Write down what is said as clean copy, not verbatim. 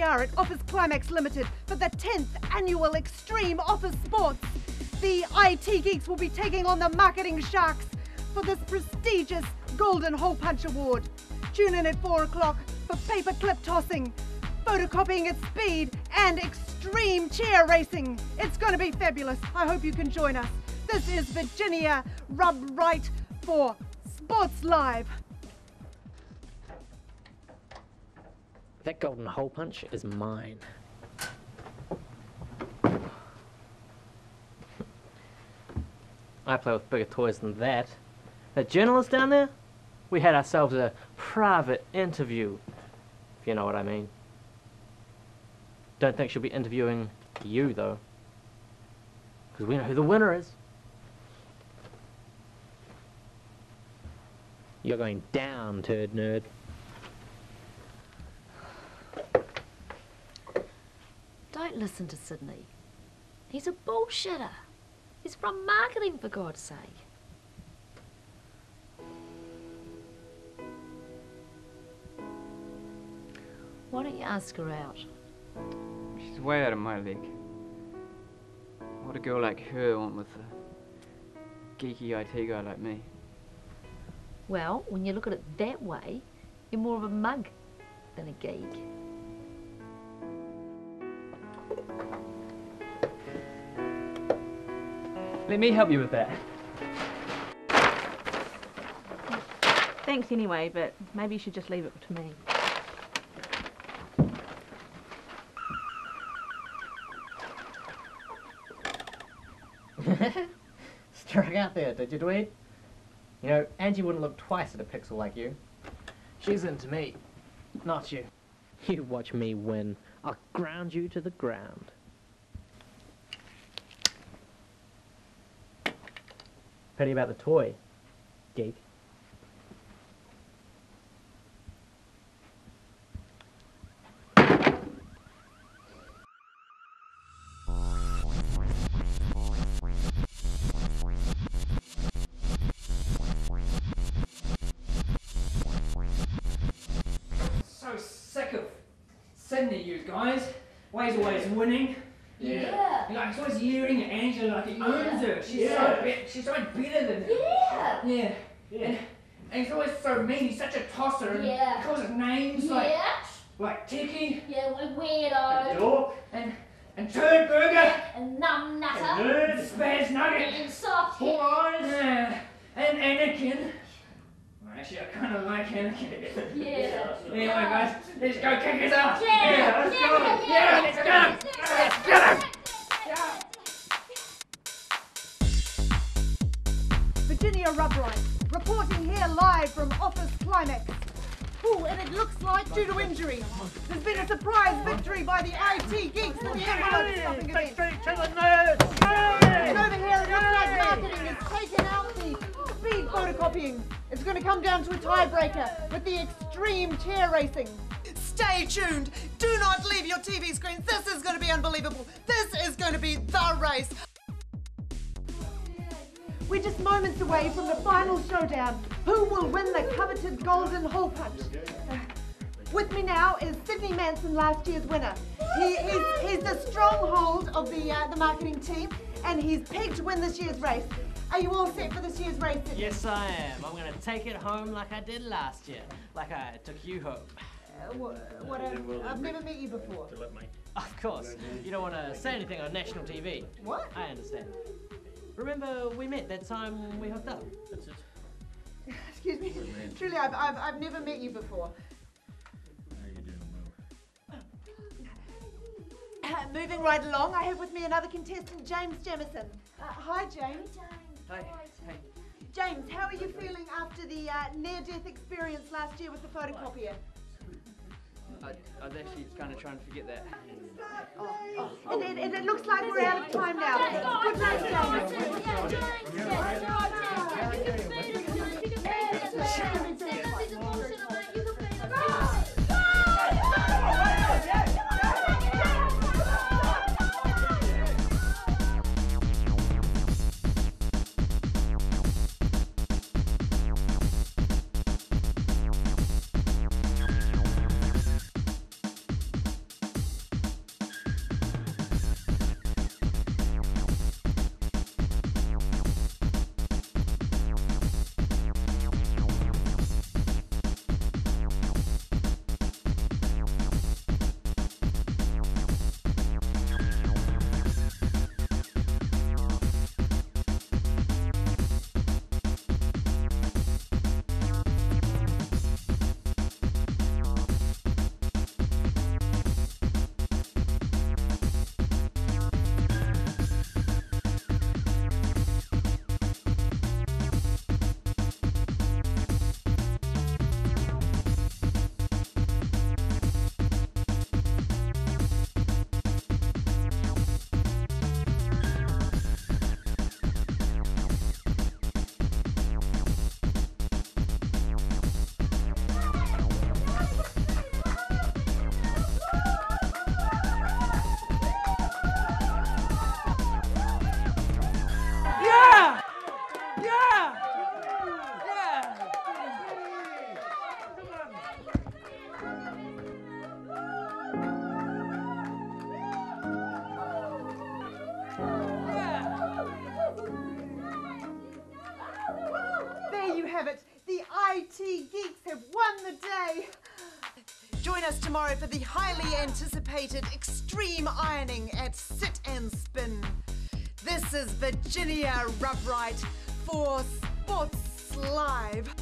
we are at Office Climax Limited for the 10th annual Extreme Office Sports. The IT geeks will be taking on the marketing sharks for this prestigious Golden Hole Punch Award. Tune in at 4 o'clock for paper clip tossing, photocopying at speed, and extreme chair racing. It's going to be fabulous. I hope you can join us. This is Virginia Rubright for Sports Live. That golden hole punch is mine. I play with bigger toys than that. That journalist down there? We had ourselves a private interview, if you know what I mean. Don't think she'll be interviewing you, though. Because we know who the winner is. You're going down, turd nerd. Don't listen to Sydney. He's a bullshitter. He's from marketing, for God's sake. Why don't you ask her out? She's way out of my league. What a girl like her want with a geeky IT guy like me? Well, when you look at it that way, you're more of a mug than a geek. Let me help you with that. Thanks anyway, but maybe you should just leave it to me. Struck out there, did you, Dweed? You know, Angie wouldn't look twice at a pixel like you. She's into me, not you. You watch me win. I'll ground you to the ground. Pity about the toy, geek. So sick of Sydney, you guys. Way's always winning. Yeah. Like, he's always yelling at Angela like he owns her. She's so much better than him. Yeah. Yeah. And he's always so mean. He's such a tosser. And Yeah. he calls his names like Tiki. Yeah, like weirdo. Dork. And Turd Burger. And numb nutter. Nerd. Spaz Nugget. And soft. Four Eyes. Yeah. And Anakin. Well, actually, I kind of like Anakin. Yeah. Anyway, guys, let's go kick his ass. Yeah. Let's go. Yeah, let's go. Let's go. Virginia Rubright, reporting here live from Office Climax. Ooh, and it looks like, due to injury, there's been a surprise victory by the IT geeks in the envelope stuffing event. And over here, it looks like marketing has taken out the speed photocopying. It's going to come down to a tiebreaker with the extreme chair racing. Stay tuned. Do not leave your TV screens. This is going to be unbelievable. This is going to be the race. We're just moments away from the final showdown. Who will win the coveted Golden Hole Punch? With me now is Sydney Manson, last year's winner. He's the stronghold of the marketing team, and he's pegged to win this year's race. Are you all set for this year's race, Sydney? Yes, I am. I'm going to take it home like I did last year. Like I took you home. I've never met you before. Of course. You don't want to say anything on national TV. What? I understand. Remember we met that time we hooked up? That's it. Excuse me. Truly, I've never met you before. Moving right along, I have with me another contestant, James Jamison. Hi, James. Hey. James, how are you feeling after the near-death experience last year with the photocopier? I was actually kind of trying to forget that. And it looks like we're out of time now. Good night, James. IT geeks have won the day. Join us tomorrow for the highly anticipated extreme ironing at Sit and Spin. This is Virginia Rubright for Sports Live.